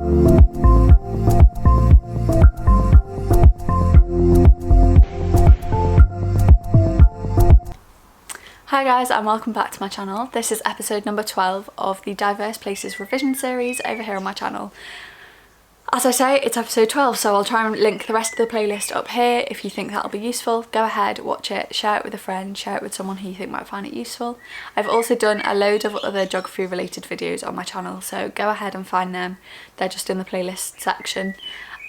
Hi guys, and welcome back to my channel. This is episode number 12 of the Diverse Places revision series over here on my channel. As I say, it's episode 12, so I'll try and link the rest of the playlist up here. If you think that'll be useful, go ahead, watch it, share it with a friend, share it with someone who you think might find it useful. I've also done a load of other geography related videos on my channel, so go ahead and find them. They're just in the playlist section.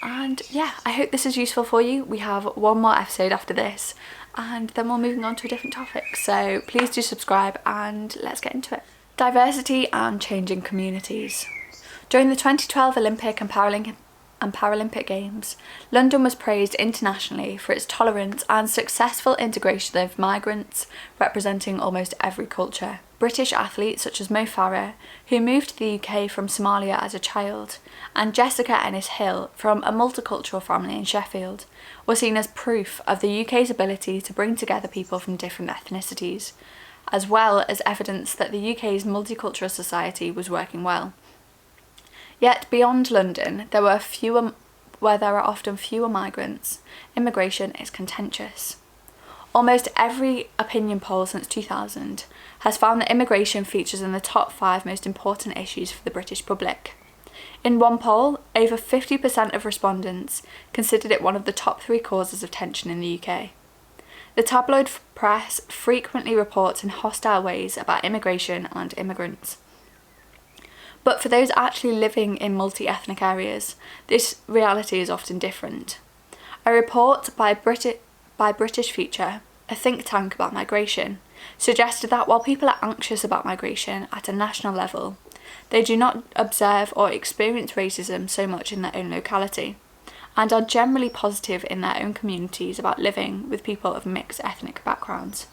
And yeah, I hope this is useful for you. We have one more episode after this, and then we're moving on to a different topic. So please do subscribe and let's get into it. Diversity and changing communities. During the 2012 Olympic and Paralympic Games, London was praised internationally for its tolerance and successful integration of migrants representing almost every culture. British athletes such as Mo Farah, who moved to the UK from Somalia as a child, and Jessica Ennis-Hill from a multicultural family in Sheffield, were seen as proof of the UK's ability to bring together people from different ethnicities, as well as evidence that the UK's multicultural society was working well. Yet beyond London, there are often fewer migrants, immigration is contentious. Almost every opinion poll since 2000 has found that immigration features in the top 5 most important issues for the British public. In one poll, over 50% of respondents considered it one of the top 3 causes of tension in the UK. The tabloid press frequently reports in hostile ways about immigration and immigrants. But for those actually living in multi-ethnic areas, this reality is often different. A report by British Future, a think tank about migration, suggested that while people are anxious about migration at a national level, they do not observe or experience racism so much in their own locality, and are generally positive in their own communities about living with people of mixed ethnic backgrounds.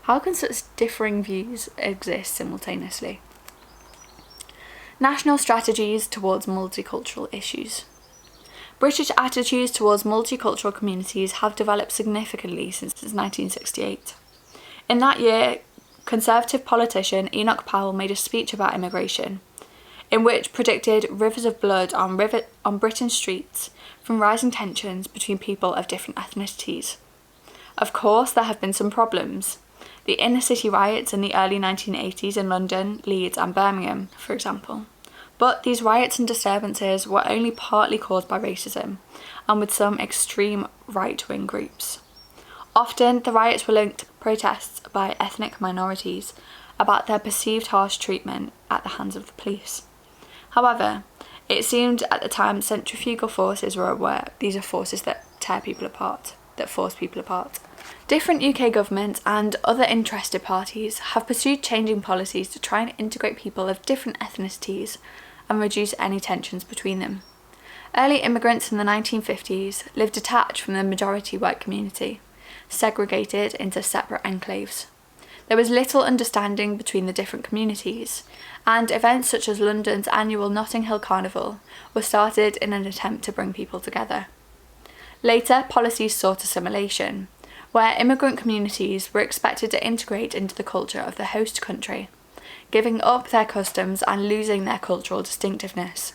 How can such differing views exist simultaneously? National strategies towards multicultural issues. British attitudes towards multicultural communities have developed significantly since 1968. In that year, Conservative politician Enoch Powell made a speech about immigration, in which predicted rivers of blood on Britain's streets from rising tensions between people of different ethnicities. Of course, there have been some problems. The inner-city riots in the early 1980s in London, Leeds and Birmingham, for example. But these riots and disturbances were only partly caused by racism, and with some extreme right-wing groups. Often, the riots were linked to protests by ethnic minorities about their perceived harsh treatment at the hands of the police. However, it seemed at the time centrifugal forces were at work. These are forces that tear people apart, that force people apart. Different UK governments and other interested parties have pursued changing policies to try and integrate people of different ethnicities and reduce any tensions between them. Early immigrants in the 1950s lived detached from the majority white community, segregated into separate enclaves. There was little understanding between the different communities, and events such as London's annual Notting Hill Carnival were started in an attempt to bring people together. Later, policies sought assimilation, where immigrant communities were expected to integrate into the culture of the host country, giving up their customs and losing their cultural distinctiveness.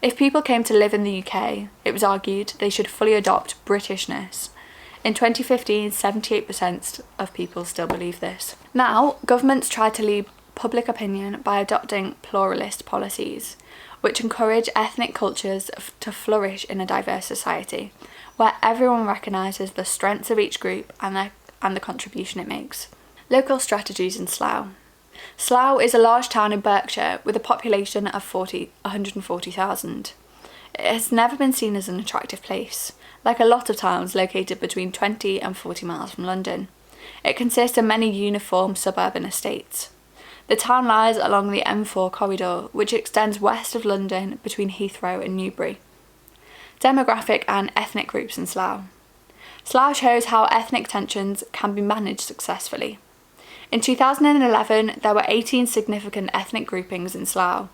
If people came to live in the UK, it was argued they should fully adopt Britishness. In 2015, 78% of people still believe this. Now, governments try to lead public opinion by adopting pluralist policies, which encourage ethnic cultures to flourish in a diverse society, where everyone recognises the strengths of each group and the contribution it makes. Local strategies in Slough. Slough is a large town in Berkshire with a population of 140,000. It has never been seen as an attractive place, like a lot of towns located between 20 and 40 miles from London. It consists of many uniform suburban estates. The town lies along the M4 corridor, which extends west of London between Heathrow and Newbury. Demographic and ethnic groups in Slough. Slough shows how ethnic tensions can be managed successfully. In 2011, there were 18 significant ethnic groupings in Slough,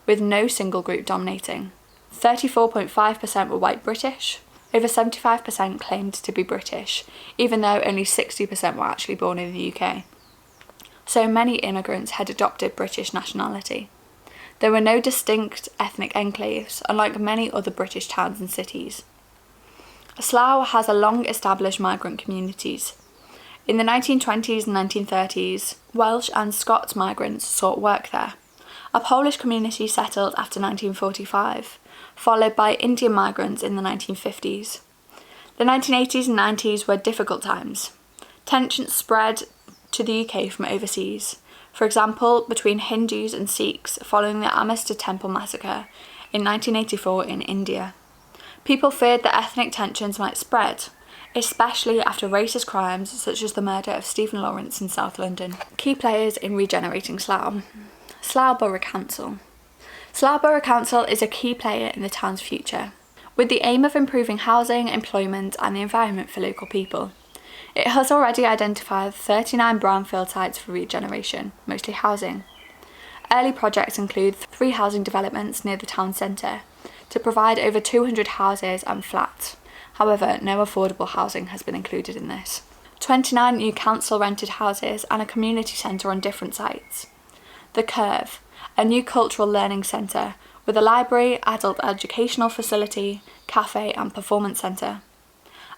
with no single group dominating. 34.5% were white British. Over 75% claimed to be British, even though only 60% were actually born in the UK. So many immigrants had adopted British nationality. There were no distinct ethnic enclaves, unlike many other British towns and cities. Slough has a long-established migrant communities. In the 1920s and 1930s, Welsh and Scots migrants sought work there. A Polish community settled after 1945, followed by Indian migrants in the 1950s. The 1980s and 90s were difficult times. Tensions spread to the UK from overseas, for example between Hindus and Sikhs following the Amritsar Temple massacre in 1984 in India. People feared that ethnic tensions might spread, especially after racist crimes such as the murder of Stephen Lawrence in South London. Key players in regenerating Slough. Slough Borough Council. Slough Borough Council is a key player in the town's future, with the aim of improving housing, employment and the environment for local people. It has already identified 39 brownfield sites for regeneration, mostly housing. Early projects include 3 housing developments near the town centre to provide over 200 houses and flats. However, no affordable housing has been included in this. 29 new council rented houses and a community centre on different sites. The Curve, a new cultural learning centre with a library, adult educational facility, cafe and performance centre.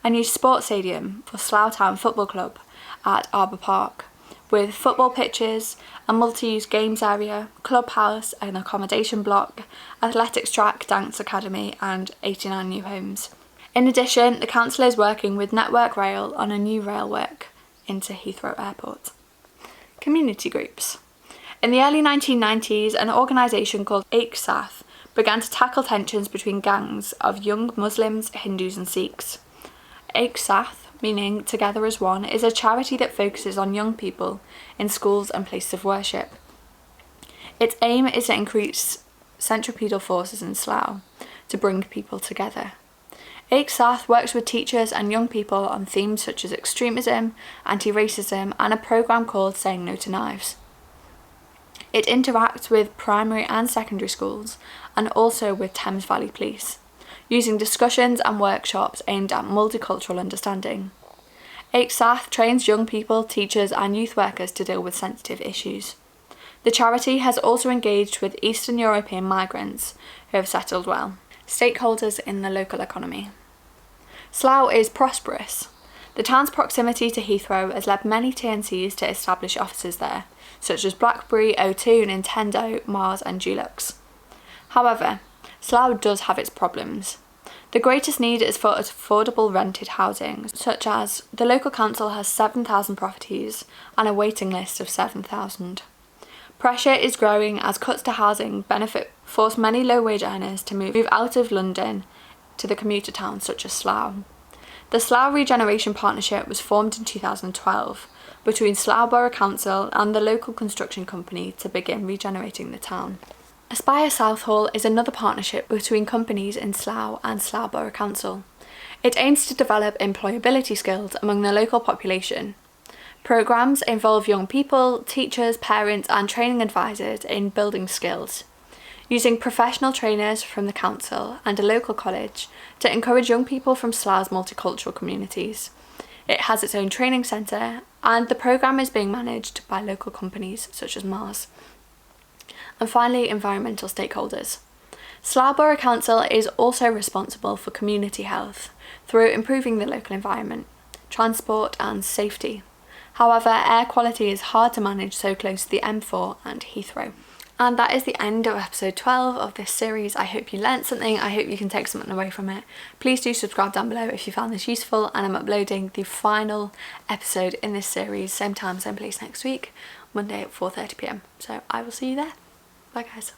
A new sports stadium for Slough Town Football Club at Arbour Park, with football pitches, a multi-use games area, clubhouse, an accommodation block, athletics track, dance academy and 89 new homes. In addition, the council is working with Network Rail on a new rail work into Heathrow Airport. Community groups. In the early 1990s, an organisation called Ek Saath began to tackle tensions between gangs of young Muslims, Hindus and Sikhs. Ek Saath, meaning Together as One, is a charity that focuses on young people in schools and places of worship. Its aim is to increase centripetal forces in Slough to bring people together. Ek Saath works with teachers and young people on themes such as extremism, anti-racism and a programme called Saying No to Knives. It interacts with primary and secondary schools and also with Thames Valley Police, using discussions and workshops aimed at multicultural understanding. Ek Saath trains young people, teachers and youth workers to deal with sensitive issues. The charity has also engaged with Eastern European migrants who have settled well. Stakeholders in the local economy. Slough is prosperous. The town's proximity to Heathrow has led many TNCs to establish offices there, such as BlackBerry, O2, Nintendo, Mars and Dulux. However, Slough does have its problems. The greatest need is for affordable rented housing, such as the local council has 7,000 properties and a waiting list of 7,000. Pressure is growing as cuts to housing benefit force many low-wage earners to move out of London to the commuter towns such as Slough. The Slough Regeneration Partnership was formed in 2012 between Slough Borough Council and the local construction company to begin regenerating the town. Aspire Southall is another partnership between companies in Slough and Slough Borough Council. It aims to develop employability skills among the local population. Programmes involve young people, teachers, parents and training advisors in building skills, using professional trainers from the council and a local college to encourage young people from Slough's multicultural communities. It has its own training centre and the programme is being managed by local companies such as Mars. And finally, environmental stakeholders. Slough Borough Council is also responsible for community health through improving the local environment, transport and safety. However, air quality is hard to manage so close to the M4 and Heathrow. And that is the end of episode 12 of this series. I hope you learnt something. I hope you can take something away from it. Please do subscribe down below if you found this useful, and I'm uploading the final episode in this series, same time, same place next week, Monday at 4:30 p.m. So I will see you there. Bye guys.